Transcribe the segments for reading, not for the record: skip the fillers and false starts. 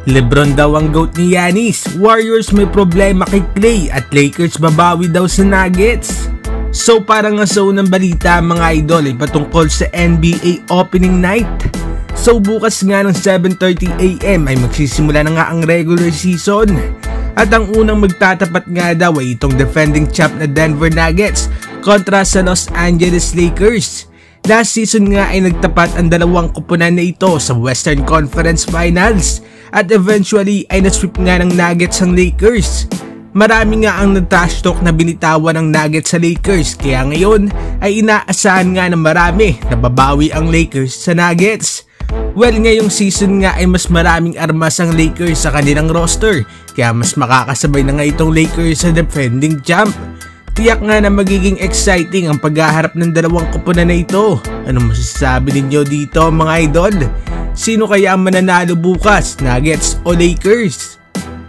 LeBron daw ang GOAT ni Giannis, Warriors may problema kay Klay at Lakers babawi daw sa Nuggets. So para nga sa unang balita mga idol ay patungkol sa NBA opening night. So bukas nga ng 7:30 AM ay magsisimula na nga ang regular season. At ang unang magtatapat nga daw ay itong defending champ na Denver Nuggets kontra sa Los Angeles Lakers. Last season nga ay nagtapat ang dalawang kupunan na ito sa Western Conference Finals at eventually ay nasweep nga ng Nuggets ang Lakers. Marami nga ang nag-trash talk na binitawan ng Nuggets sa Lakers kaya ngayon ay inaasahan nga ng marami na babawi ang Lakers sa Nuggets. Well, ngayong season nga ay mas maraming armas ang Lakers sa kanilang roster kaya mas makakasabay na nga itong Lakers sa defending champ. Tiyak nga na magiging exciting ang paghaharap ng dalawang kupunan na ito. Anong masasabi ninyo dito mga idol? Sino kaya ang mananalo bukas, Nuggets o Lakers?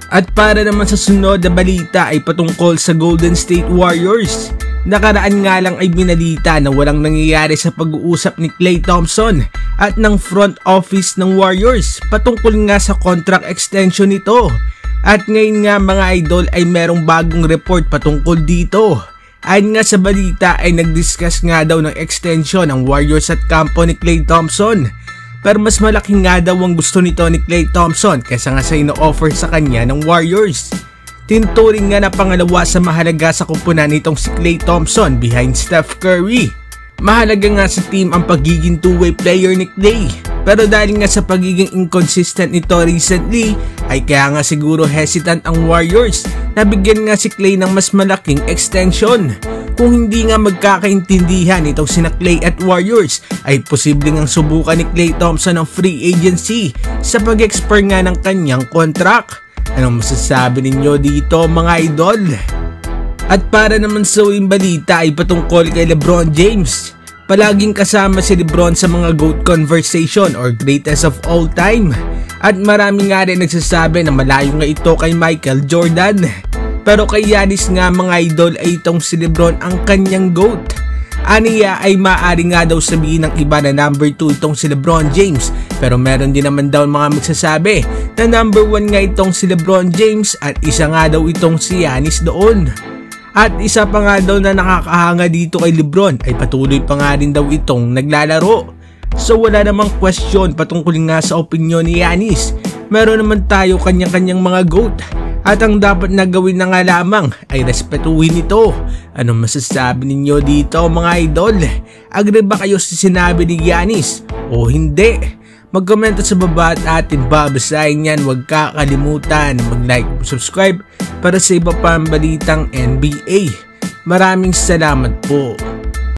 At para naman sa sunod na balita ay patungkol sa Golden State Warriors. Nakaraan nga lang ay binalita na walang nangyayari sa pag-uusap ni Klay Thompson at ng front office ng Warriors patungkol nga sa contract extension nito. At ngayon nga mga idol ay merong bagong report patungkol dito. Ayon nga sa balita ay nag-discuss nga daw ng extension ang Warriors at kampo ni Klay Thompson. Pero mas malaki nga daw ang gusto nito ni Klay Thompson kaysa nga sa ino-offer sa kanya ng Warriors. Tinuturing nga na pangalawa sa mahalaga sa kupunan nitong si Klay Thompson behind Steph Curry. Mahalaga nga sa team ang pagiging two-way player ni Klay. Pero dahil nga sa pagiging inconsistent nito recently ay kaya nga siguro hesitant ang Warriors na bigyan nga si Klay ng mas malaking extension. Kung hindi nga magkakaintindihan itong sina Klay at Warriors ay posibleng ang subukan ni Klay Thompson ng free agency sa pag-expire nga ng kanyang contract. Anong masasabi ninyo dito mga idol? At para naman sa uling balita ay patungkol kay LeBron James. Palaging kasama si LeBron sa mga GOAT conversation or greatest of all time. At marami nga rin nagsasabi na malayo nga ito kay Michael Jordan. Pero kay Giannis nga mga idol ay itong si LeBron ang kanyang GOAT. Aniya ay maaari nga daw sabihin ng iba na number 2 itong si LeBron James. Pero meron din naman daw mga magsasabi na number 1 nga itong si LeBron James at isa nga daw itong si Giannis doon. At isa pa nga daw na nakakahanga dito kay LeBron ay patuloy pa nga rin daw itong naglalaro. So wala namang question patungkol nga sa opinion ni Giannis. Meron naman tayo kanya-kanyang mga GOAT. At ang dapat na gawin na nga lamang ay respetuhin ito. Anong masasabi ninyo dito mga idol? Agree ba kayo sa sinabi ni Giannis o hindi? Mag-comment sa baba at atin babasahin yan. Huwag kakalimutan mag-like at subscribe para sa iba pang balitang NBA. Maraming salamat po.